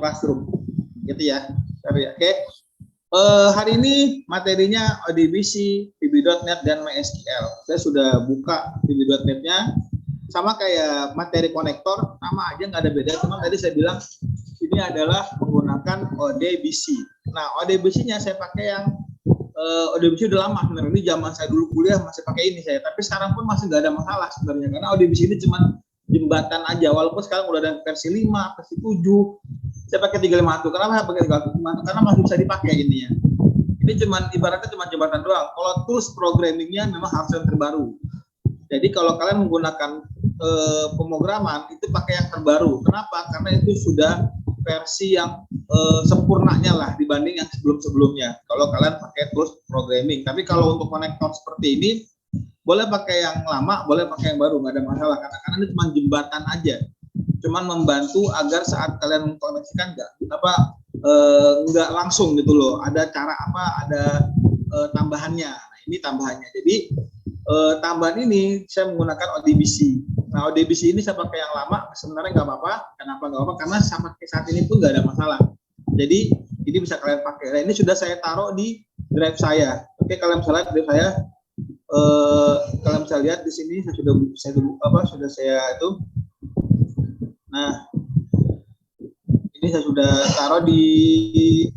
Classroom, gitu ya. Sorry, oke. Hari ini materinya ODBC, VB.NET, dan MySQL. Saya sudah buka VB.NET-nya, sama kayak materi konektor, sama aja nggak ada beda. Cuma tadi saya bilang ini adalah menggunakan ODBC. Nah, ODBC-nya saya pakai yang ODBC udah lama sebenarnya. Ini zaman saya dulu kuliah masih pakai ini saya. Tapi sekarang pun masih nggak ada masalah sebenarnya, karena ODBC ini cuma jembatan aja. Walaupun sekarang udah ada versi 5, versi 7. Saya pakai 351. Kenapa saya pakai 351? Karena masih bisa dipakai ini ya. Ini cuman ibaratnya cuma jembatan doang. Kalau tools programmingnya memang harus yang terbaru. Jadi kalau kalian menggunakan pemrograman itu pakai yang terbaru. Kenapa? Karena itu sudah versi yang sempurnanya lah dibanding yang sebelum-sebelumnya. Kalau kalian pakai tools programming. Tapi kalau untuk konektor seperti ini, boleh pakai yang lama, boleh pakai yang baru, nggak ada masalah. Karena ini cuma jembatan aja. Cuman membantu agar saat kalian mengkoneksikan nggak langsung gitu loh. Ada cara apa? Ada tambahannya. Nah, ini tambahannya. Jadi tambahan ini saya menggunakan ODBC. Nah, ODBC ini saya pakai yang lama, sebenarnya nggak apa-apa. Kenapa nggak apa-apa? Karena sampai saat ini pun nggak ada masalah. Jadi ini bisa kalian pakai. Nah, ini sudah saya taruh di drive saya. Oke, kalian bisa lihat drive saya. Kalian bisa lihat di sini sudah saya itu. Nah, ini saya sudah taruh di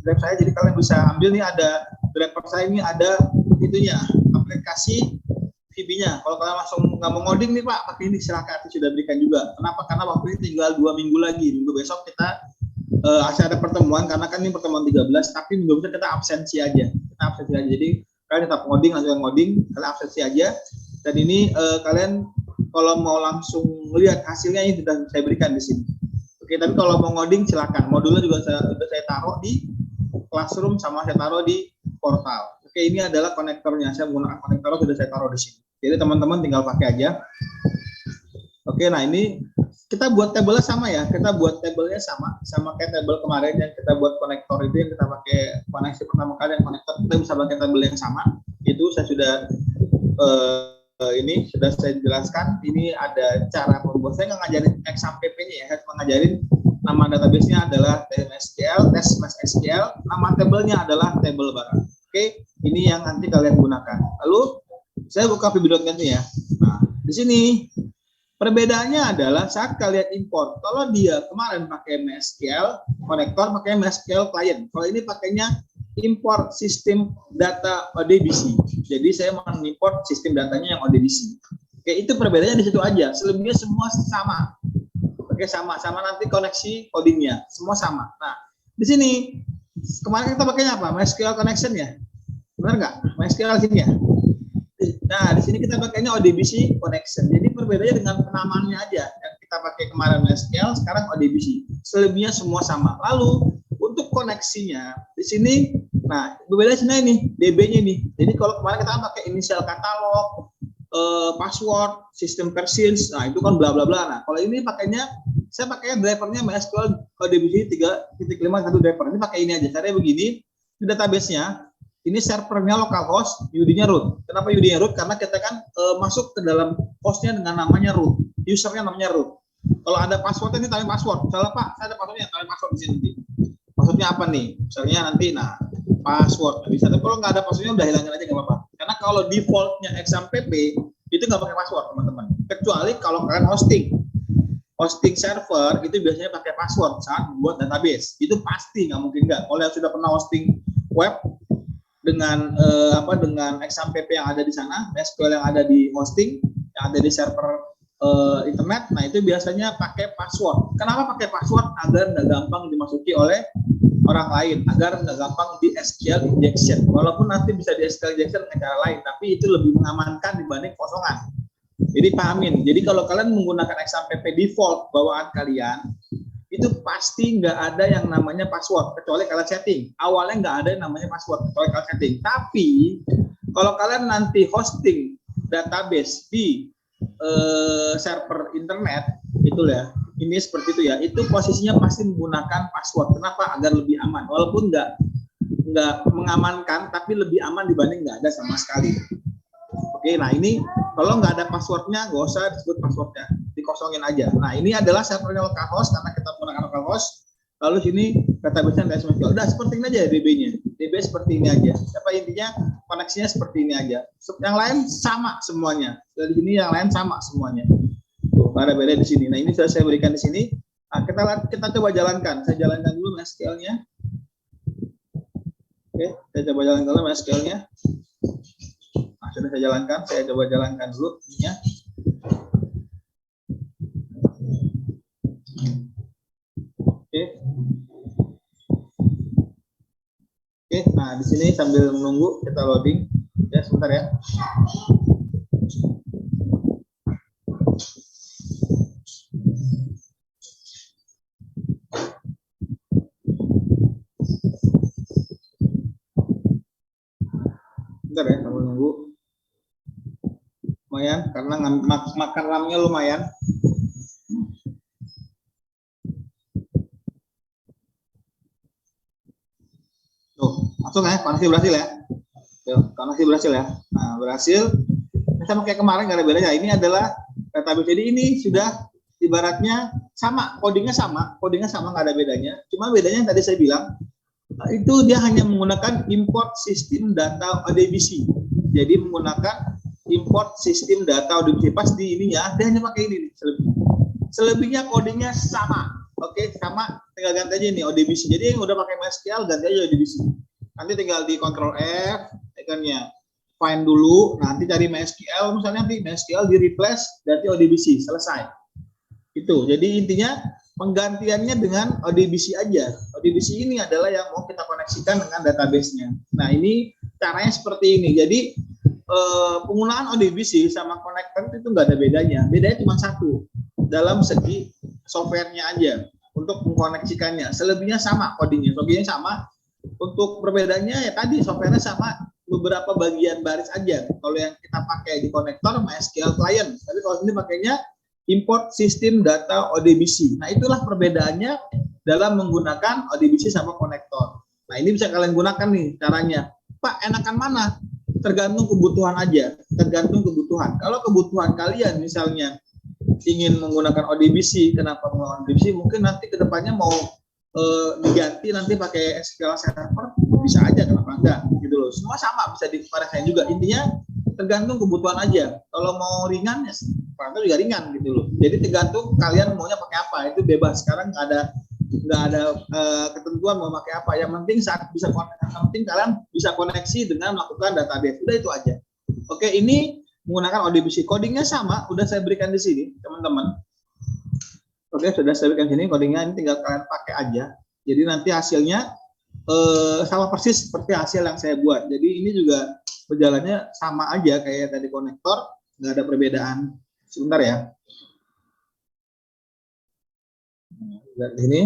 drive saya. Jadi kalian bisa ambil nih, ada driver saya ini, ada itunya, aplikasi VB-nya. Kalau kalian langsung nggak mau ngoding nih Pak, pakai ini silakan, sudah berikan juga. Kenapa? Karena waktu ini tinggal 2 minggu lagi. Minggu besok kita masih ada pertemuan, karena kan ini pertemuan 13, tapi minggu besok kita absensi aja. Jadi kalian tetap ngoding, langsung ngoding, kalian absensi aja. Dan ini kalian kalau mau langsung lihat hasilnya ini sudah saya berikan di sini. Oke, tapi kalau mau ngoding silakan. Modulnya juga sudah saya taruh di Classroom, sama saya taruh di portal. Oke, ini adalah konektornya. Saya menggunakan konektor sudah saya taruh di sini. Jadi teman-teman tinggal pakai aja. Oke, nah ini kita buat tabelnya sama ya. Kita buat tabelnya sama kayak tabel kemarin yang kita buat konektor itu, yang kita pakai koneksi pertama kali yang konektor, kita bisa pakai tabel yang sama. Itu saya sudah ini sudah saya jelaskan. Ini ada cara membuat. Saya nggak ngajarin XAMPP-nya ya. Saya mengajarin nama database-nya adalah TMSQL, tes MySQL. Nama tabelnya adalah tabel barang. Oke, ini yang nanti kalian gunakan. Lalu saya buka VB.NET ya. Nah, di sini perbedaannya adalah saat kalian import. Kalau dia kemarin pakai MySQL konektor, pakai MySQL client. Kalau ini pakainya import sistem data ODBC. Jadi saya mengimport sistem datanya yang ODBC. Oke, itu perbedaannya di situ aja. Selebihnya semua sama. Oke, sama nanti koneksi codingnya semua sama. Nah, di sini kemarin kita pakainya apa? MySQL connection ya, benar nggak? MySQL sini ya. Nah, di sini kita pakainya ODBC connection. Jadi perbedaannya dengan penamaannya aja. Yang kita pakai kemarin MySQL, sekarang ODBC. Selebihnya semua sama. Lalu untuk koneksinya di sini, nah berbeda sini nih, DB-nya nih. Jadi kalau kemarin kita pakai inisial katalog, password, sistem versions, nah itu kan bla bla bla. Nah kalau ini pakainya, saya pakainya drivernya MySQL ODBC 3.51 driver. Ini pakai ini aja. Caranya begini, di database-nya ini servernya localhost, UD-nya root. Kenapa UD-nya root? Karena kita kan masuk ke dalam hostnya dengan namanya root, usernya namanya root. Kalau ada passwordnya ini tambahin password. Misalnya Pak, saya ada passwordnya, tambahin password di sini. Passwordnya apa nih? Misalnya nanti, nah password bisa. Tapi kalau nggak ada passwordnya udah hilangin aja nggak apa-apa. Karena kalau defaultnya XAMPP itu nggak pakai password teman-teman. Kecuali kalau kalian hosting server itu biasanya pakai password saat membuat database. Itu pasti nggak mungkin nggak. Kalau yang sudah pernah hosting web dengan dengan XAMPP yang ada di sana, SQL yang ada di hosting, yang ada di server internet, nah itu biasanya pakai password. Kenapa pakai password? Agar nggak gampang dimasuki oleh orang lain, agar nggak gampang di SQL injection. Walaupun nanti bisa di SQL injection dengan cara lain, tapi itu lebih mengamankan dibanding kosongan. Jadi pahamin. Jadi kalau kalian menggunakan XAMPP default bawaan kalian, itu pasti nggak ada yang namanya password, kecuali kalian setting. Awalnya nggak ada yang namanya password, kecuali kalian setting. Tapi kalau kalian nanti hosting database di server internet, itu ya, ini seperti itu ya, itu posisinya pasti menggunakan password. Kenapa? Agar lebih aman. Walaupun nggak mengamankan, tapi lebih aman dibanding nggak ada sama sekali. Oke, nah ini kalau nggak ada passwordnya, nggak usah disebut passwordnya, dikosongin aja. Nah ini adalah servernya localhost karena kita menggunakan localhost. lalu sini database-nya TSMSQL. Udah seperti ini aja DB-nya. DB seperti ini aja. Apa intinya koneksinya seperti ini aja. Yang lain sama semuanya. Dari sini yang lain sama semuanya. Tuh, ada beda di sini. Nah, ini sudah saya berikan di sini. Nah, kita coba jalankan. Saya jalankan dulu MySQL-nya. Oke, saya coba jalankan dulu MySQL-nya. Nah, sudah saya jalankan. Saya coba jalankan dulu ininya. Oke, nah di sini sambil menunggu kita loading ya sebentar ya. Sebentar ya sambil menunggu. Lumayan karena makan RAM-nya lumayan. Langsung ya, koneksi berhasil ya. Koneksi berhasil ya. Nah, berhasil. Sama kayak kemarin nggak ada bedanya. Ini adalah database. Jadi ini sudah ibaratnya sama, codingnya sama nggak ada bedanya. Cuma bedanya yang tadi saya bilang itu dia hanya menggunakan import sistem data ODBC. Jadi menggunakan import sistem data ODBC. Pas di ininya dia hanya pakai ini selebihnya codingnya sama. Oke, sama, tinggal ganti aja ini ODBC. Jadi yang udah pakai MySQL ganti aja ODBC. Nanti tinggal di Ctrl F, ikonnya find dulu, nanti cari MySQL, misalnya nanti MySQL di replace, ganti ODBC, selesai. Itu, jadi intinya penggantiannya dengan ODBC aja. ODBC ini adalah yang mau kita koneksikan dengan database-nya. Nah, ini caranya seperti ini. Jadi penggunaan ODBC sama connector itu nggak ada bedanya. Bedanya cuma satu, dalam segi softwarenya aja untuk mengkoneksikannya. Selebihnya sama codingnya, sama. Untuk perbedaannya ya tadi softwarenya sama, beberapa bagian baris aja. Kalau yang kita pakai di konektor MySQL client, tapi kalau ini pakainya import system data ODBC. Nah, itulah perbedaannya dalam menggunakan ODBC sama konektor. Nah, ini bisa kalian gunakan nih caranya. Pak, enakan mana? Tergantung kebutuhan aja, tergantung kebutuhan. Kalau kebutuhan kalian misalnya ingin menggunakan ODBC, kenapa menggunakan ODBC? Mungkin nanti kedepannya mau diganti nanti pakai SQL Server, bisa aja, kenapa enggak gitu loh. Semua sama, bisa diparahkan juga. Intinya tergantung kebutuhan aja. Kalau mau ringan ya Pantau juga ringan gitu loh. Jadi tergantung kalian maunya pakai apa, itu bebas. Sekarang nggak ada ketentuan mau pakai apa. Yang penting saat bisa kalian bisa koneksi dengan melakukan database. Udah itu aja. Oke, ini menggunakan ODBC. Codingnya sama, udah saya berikan di sini teman-teman. Oke, sudah saya berikan sini codingnya, ini tinggal kalian pakai aja. Jadi nanti hasilnya sama persis seperti hasil yang saya buat. Jadi ini juga berjalannya sama aja kayak tadi konektor, nggak ada perbedaan. Sebentar ya. Lihat ini.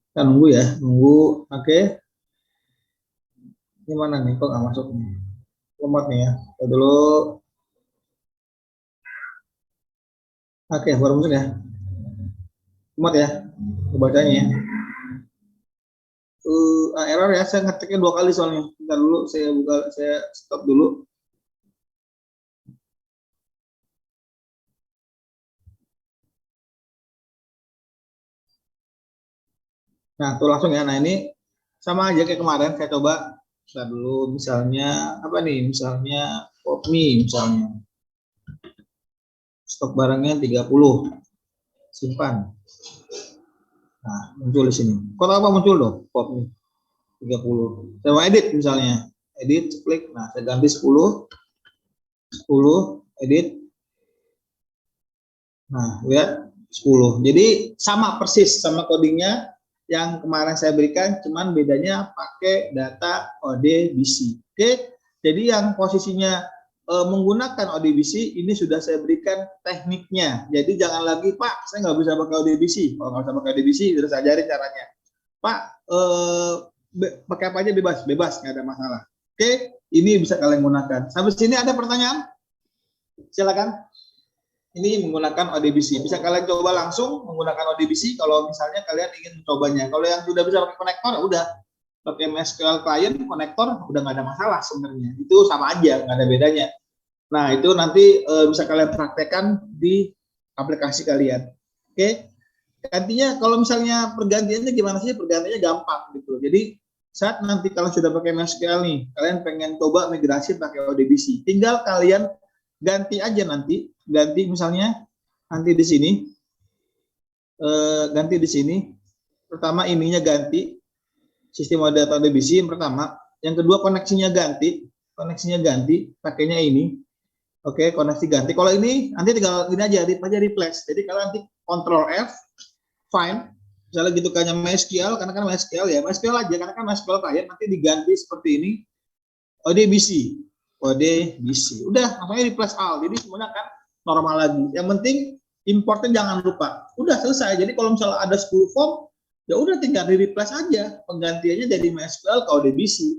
Kita nunggu ya, nunggu. Oke. Ini mana nih? Kok nggak masuk nih? Lemot nih ya. Kita dulu. Oke, baru masuk ya. Lemot ya. Bacanya ya. Error ya, saya ngetiknya 2 kali soalnya. Bentar dulu, saya stop dulu. Nah, tuh langsung ya. Nah, ini sama aja kayak kemarin. Saya coba. Bentar dulu, misalnya apa nih? Misalnya PopMe misalnya. Stok barangnya 30. Simpan. Nah, muncul di sini. Kok apa muncul dong? PopMe 30. Saya mau edit misalnya. Edit, klik. Nah, saya ganti 10. 10, edit. Nah, lihat 10. Jadi sama persis sama codingnya yang kemarin saya berikan, cuman bedanya pakai data ODBC. Oke, jadi yang posisinya menggunakan ODBC ini sudah saya berikan tekniknya. Jadi jangan lagi, Pak, saya nggak bisa pakai ODBC. Kalau nggak bisa pakai ODBC, sudah saya ajarin caranya. Pak, pakai apa aja bebas, nggak ada masalah. Oke, ini bisa kalian gunakan. Sampai sini ada pertanyaan? Silakan. Ini menggunakan ODBC. Bisa kalian coba langsung menggunakan ODBC kalau misalnya kalian ingin mencobanya. Kalau yang sudah bisa pakai konektor, udah pakai MySQL client, konektor, udah nggak ada masalah sebenarnya. Itu sama aja, nggak ada bedanya. Nah, itu nanti bisa kalian praktekkan di aplikasi kalian. Oke, gantinya kalau misalnya pergantiannya gimana sih? Pergantiannya gampang gitu. Jadi saat nanti kalau sudah pakai MySQL nih, kalian pengen coba migrasi pakai ODBC, tinggal kalian ganti aja nanti, ganti misalnya nanti di sini, ganti di sini. Pertama ininya ganti sistem data ODBC yang pertama, yang kedua koneksinya ganti pakainya ini. Oke, koneksi ganti. Kalau ini nanti tinggal ini aja replace. Jadi kalian nanti Ctrl F, find, misalnya gitu kayaknya MySQL, karena kan MySQL ya, MySQL aja, karena kan MySQL client nanti diganti seperti ini, ODBC. Udah, makanya replace all. Jadi semuanya kan normal lagi. Yang penting importnya jangan lupa. Udah selesai. Jadi kalau misalnya ada 10 form, ya udah tinggal di replace aja. Penggantiannya dari MySQL ke ODBC.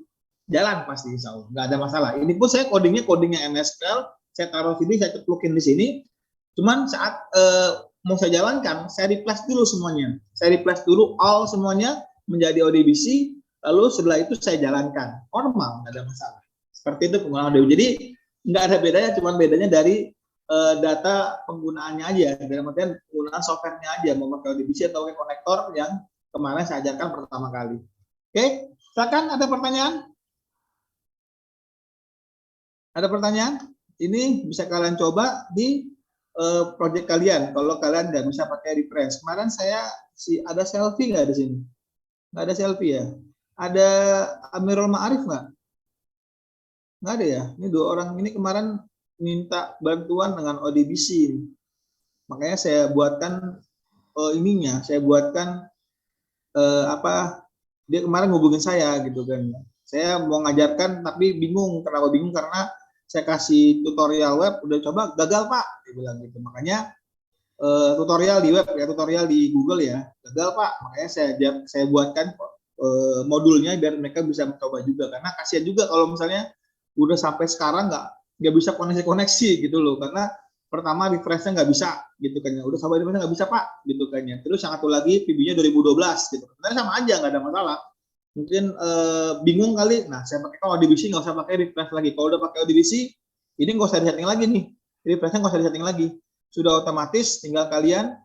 Jalan pasti insya Allah. Nggak ada masalah. Ini pun saya codingnya MySQL. Saya taruh sini, saya ceplokin di sini. Cuman saat mau saya jalankan, saya replace dulu semuanya. Saya replace dulu all semuanya menjadi ODBC. Lalu setelah itu saya jalankan. Normal, nggak ada masalah. Seperti itu penggunaan ODBC. Jadi nggak ada bedanya, cuman bedanya dari data penggunaannya aja. Dalam artian penggunaan softwarenya aja, mau pakai ODBC atau pakai konektor yang kemarin saya ajarkan pertama kali. Oke, silakan ada pertanyaan? Ada pertanyaan? Ini bisa kalian coba di project kalian. Kalau kalian nggak bisa pakai refresh. Kemarin saya ada selfie nggak di sini? Nggak ada selfie ya? Ada Amirul Ma'arif nggak? Nggak ada ya? Ini dua orang ini kemarin minta bantuan dengan ODBC. Makanya saya buatkan ininya. Saya buatkan dia kemarin hubungin saya gitu kan. Saya mau ngajarkan tapi bingung. Kenapa bingung? Karena saya kasih tutorial web, udah coba gagal Pak, dia bilang gitu. Makanya tutorial di web ya, tutorial di Google ya, gagal Pak. Makanya saya buatkan modulnya biar mereka bisa mencoba juga. Karena kasihan juga kalau misalnya udah sampai sekarang nggak bisa koneksi gitu loh. Karena pertama refreshnya nggak bisa gitu kan ya. Udah sampai refreshnya nggak bisa Pak gitu kan ya. Terus yang satu lagi PB-nya 2012 gitu. Sebenarnya sama aja, nggak ada masalah. Mungkin bingung kali. Nah, saya pakai ODBC, nggak usah pakai refresh lagi. Kalau udah pakai ODBC, ini nggak usah disetting lagi nih. Refreshnya nggak usah disetting lagi. Sudah otomatis, tinggal kalian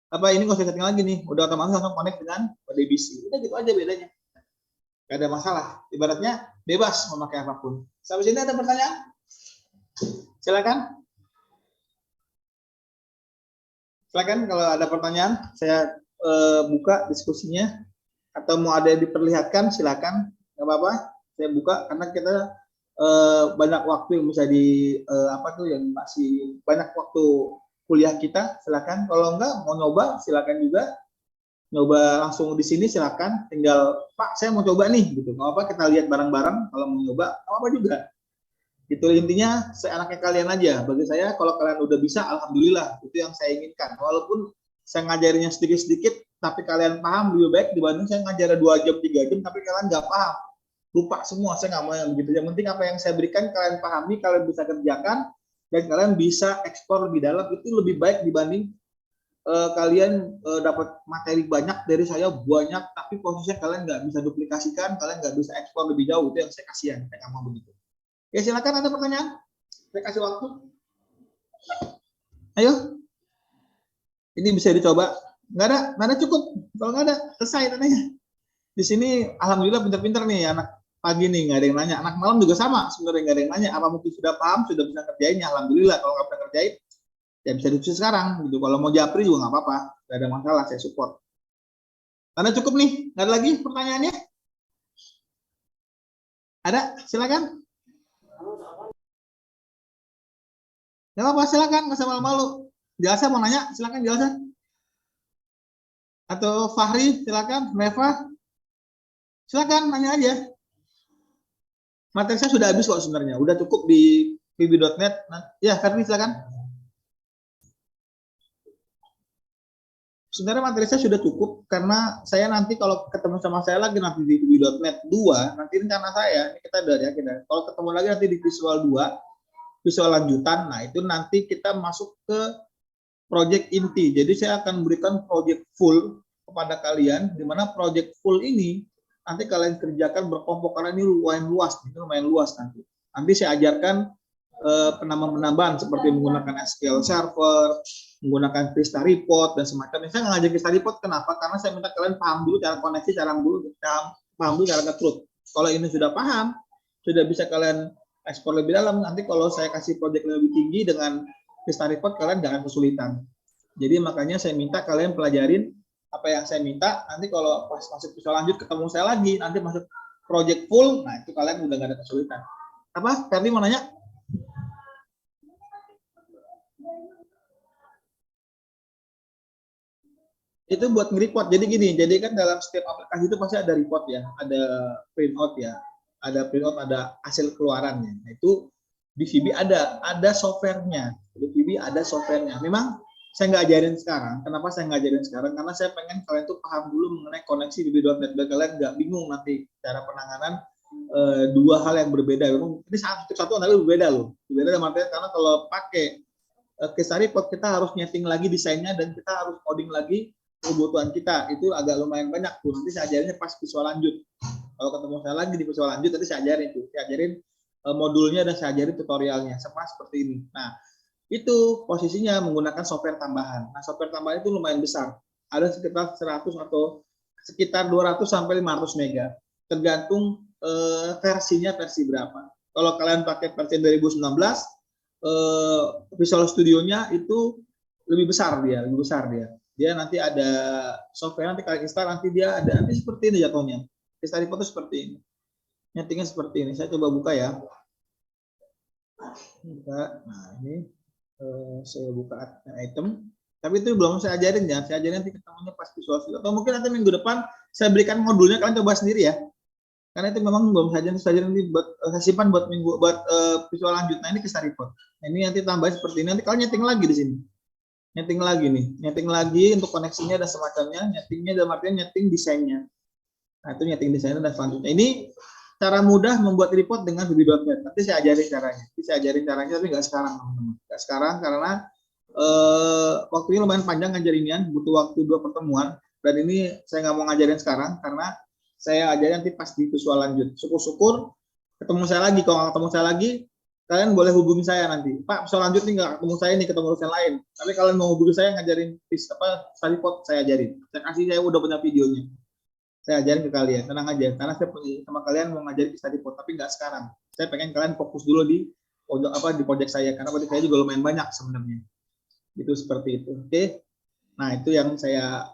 ini nggak usah setting lagi nih. Udah otomatis langsung connect dengan ODBC. Udah gitu aja bedanya. Nggak ada masalah. Ibaratnya bebas memakai apapun. Sampai sini ada pertanyaan? Silakan. Silakan kalau ada pertanyaan, saya buka diskusinya. Atau mau ada yang diperlihatkan, silakan, nggak apa-apa, saya buka karena kita banyak waktu yang bisa yang masih banyak waktu kuliah kita, silakan. Kalau enggak mau nyoba, silakan juga, nyoba langsung di sini silakan. Tinggal Pak, saya mau coba nih, gitu. Nggak apa, kita lihat bareng-bareng. Kalau mau nyoba, apa juga. Itu intinya, seenaknya kalian aja. Bagi saya, kalau kalian udah bisa, alhamdulillah, itu yang saya inginkan. Walaupun saya ngajarinya sedikit-sedikit, tapi kalian paham lebih baik dibanding saya ngajar 2 jam, 3 jam, tapi kalian nggak paham. Lupa semua, saya nggak mau yang begitu. Yang penting apa yang saya berikan, kalian pahami, kalian bisa kerjakan, dan kalian bisa ekspor lebih dalam, itu lebih baik dibanding kalian dapat materi banyak dari saya, banyak, tapi posisinya kalian nggak bisa duplikasikan, kalian nggak bisa ekspor lebih jauh, itu yang saya kasihan, saya nggak mau begitu. Ya silakan, ada pertanyaan? Saya kasih waktu. Ayo. Ini bisa dicoba. Nggak ada cukup. Kalau nggak ada, selesai tanya. Di sini alhamdulillah pintar-pintar nih anak pagi nih, nggak ada yang nanya. Anak malam juga sama, sebenarnya nggak ada yang nanya. Apa mungkin sudah paham, sudah bisa kerjainnya? Alhamdulillah. Kalau nggak bisa kerjain, ya bisa diskusi sekarang. Gitu. Kalau mau japri juga nggak apa-apa, nggak ada masalah, saya support. Tanda cukup nih, nggak ada lagi pertanyaannya? Ada? Silakan. Nggak apa-apa, silakan, nggak usah malu-malu. Jalsa mau nanya, silakan Jalsa. Atau Fahri, silakan. Reva, silakan nanya aja. Materi saya sudah habis kok sebenarnya, udah cukup di pb.net. Ya, Fahri silakan. Sebenarnya materi saya sudah cukup karena saya nanti kalau ketemu sama saya lagi nanti di pb.net 2, nanti rencana saya, ini kita udah yakin ya. Kalau ketemu lagi nanti di visual 2, visual lanjutan, nah itu nanti kita masuk ke project inti. Jadi saya akan berikan project full kepada kalian, di mana project full ini nanti kalian kerjakan berkelompok karena ini lumayan luas nanti. Nanti saya ajarkan penambahan-penambahan seperti menggunakan SQL Server, menggunakan Vista Report dan semacamnya. Saya nggak ngajak Vista Report, kenapa? Karena saya minta kalian paham dulu cara koneksi, paham dulu cara nge-truth. Kalau ini sudah paham, sudah bisa kalian ekspor lebih dalam, nanti kalau saya kasih project lebih tinggi dengan Vista Report, kalian jangan kesulitan. Jadi makanya saya minta kalian pelajarin apa yang saya minta, nanti kalau pas masuk visual lanjut ketemu saya lagi, nanti masuk project full, nah itu kalian udah nggak ada kesulitan. Apa? Ferdi mau nanya? Itu buat nge-report. Jadi gini, jadi kan dalam setiap aplikasi itu pasti ada report ya, ada printout ya, ada printout, ada hasil keluarannya. Nah, itu di VB ada softwarenya. Di VB ada softwarenya. Memang saya nggak ajarin sekarang. Kenapa saya nggak ajarin sekarang? Karena saya pengen kalian tuh paham dulu mengenai koneksi VB.NET biar kalian nggak bingung nanti cara penanganan dua hal yang berbeda. Memang ini satu tapi berbeda loh. Berbeda dalam artian karena kalau pakai Vista Report kita harus nyeting lagi desainnya dan kita harus coding lagi kebutuhan kita. Itu agak lumayan banyak tuh. Nanti saya ajarinnya pas visual lanjut. Kalau ketemu saya lagi di visual lanjut, nanti saya ajarin tuh. Saya ajarin modulnya dan saya ajarin tutorialnya sama seperti ini. Nah, itu posisinya menggunakan software tambahan. Nah, software tambahan itu lumayan besar. Ada sekitar 100 atau sekitar 200 sampai 500 mega. Tergantung versinya versi berapa. Kalau kalian pakai versi 2019, Visual Studio-nya itu lebih besar dia. Dia nanti ada software, nanti kalian install, nanti dia ada nanti seperti ini jatuhnya. Vista Report itu seperti ini. Nyetingnya seperti ini. Saya coba buka ya. Nah, ini saya buka item. Tapi itu belum saya ajarin ya. Saya ajarin nanti ketemunya pas Visual Studio. Atau mungkin nanti minggu depan saya berikan modulnya, kalian coba sendiri ya. Karena itu memang belum saja nanti buat saya simpan buat visual lanjut. Nah, ini Vista Report. Nah, ini nanti tambah seperti ini. Nanti kalian nyeting lagi di sini. Nyeting lagi untuk koneksinya dan semacamnya. Nyetingnya dalam artian nyeting desainnya. Nah, itu nyeting desainnya dan selanjutnya. Ini cara mudah membuat report dengan VB.NET. Nanti saya ajarin caranya. Tapi nggak sekarang, teman-teman. Nggak sekarang karena waktunya lumayan panjang ngajarinnya, butuh waktu 2 pertemuan. Dan ini saya nggak mau ngajarin sekarang karena saya ajarin nanti pas di visual lanjut. Syukur-syukur ketemu saya lagi. Kalau nggak ketemu saya lagi, kalian boleh hubungi saya nanti. Pak, visual lanjut nih nggak ketemu saya nih, ketemu dosen lain. Tapi kalian mau hubungi saya ngajarin study report, saya ajarin. Saya udah punya videonya. Saya ajarin ke kalian, tenang aja. Karena saya sama kalian mau ngajarin study report, tapi nggak sekarang. Saya pengen kalian fokus dulu di project saya, karena project saya juga lumayan banyak sebenarnya. Itu seperti itu. Oke. Nah, itu yang saya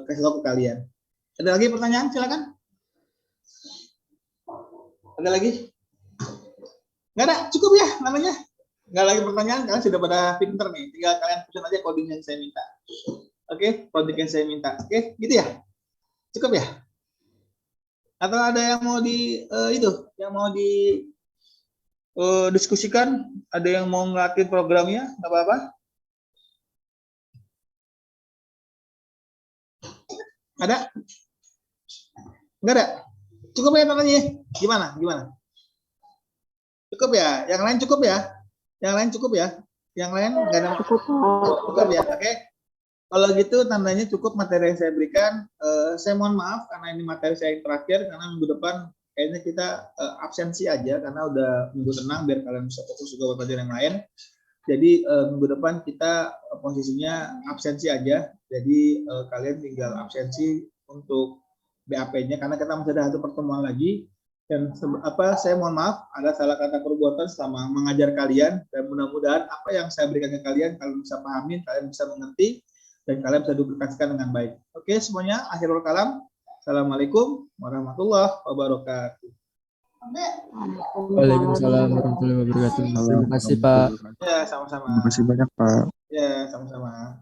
kasih tahu ke kalian. Ada lagi pertanyaan? Silakan. Ada lagi? Nggak ada, cukup ya namanya. Nggak lagi pertanyaan, kalian sudah pada pinter nih. Tinggal kalian pesan aja coding yang saya minta. Oke, coding yang saya minta. Oke, gitu ya. Cukup ya? Atau ada yang mau diskusikan? Ada yang mau ngeliatin programnya? Nggak apa-apa? Ada? Nggak ada? Cukup ya namanya? Gimana? Cukup ya? Yang lain cukup ya? Yang lain nggak ada? Cukup ya? Oke. Kalau gitu tandanya cukup materi yang saya berikan. Saya mohon maaf karena ini materi saya yang terakhir, karena minggu depan kayaknya kita absensi aja karena udah minggu tenang biar kalian bisa fokus juga buat pelajaran yang lain. Jadi minggu depan kita posisinya absensi aja. Jadi kalian tinggal absensi untuk BAP-nya karena kita masih ada satu pertemuan lagi. Dan saya mohon maaf ada salah kata perbuatan selama mengajar kalian, dan mudah-mudahan apa yang saya berikan ke kalian bisa pahamin, kalian bisa mengerti, dan kalian bisa duplikasikan dengan baik. Oke, semuanya, akhirul kalam. Assalamualaikum warahmatullahi wabarakatuh. Waalaikumsalam warahmatullahi wabarakatuh. Terima kasih, Pak. Ya, sama-sama. Terima kasih banyak, Pak. Ya, sama-sama.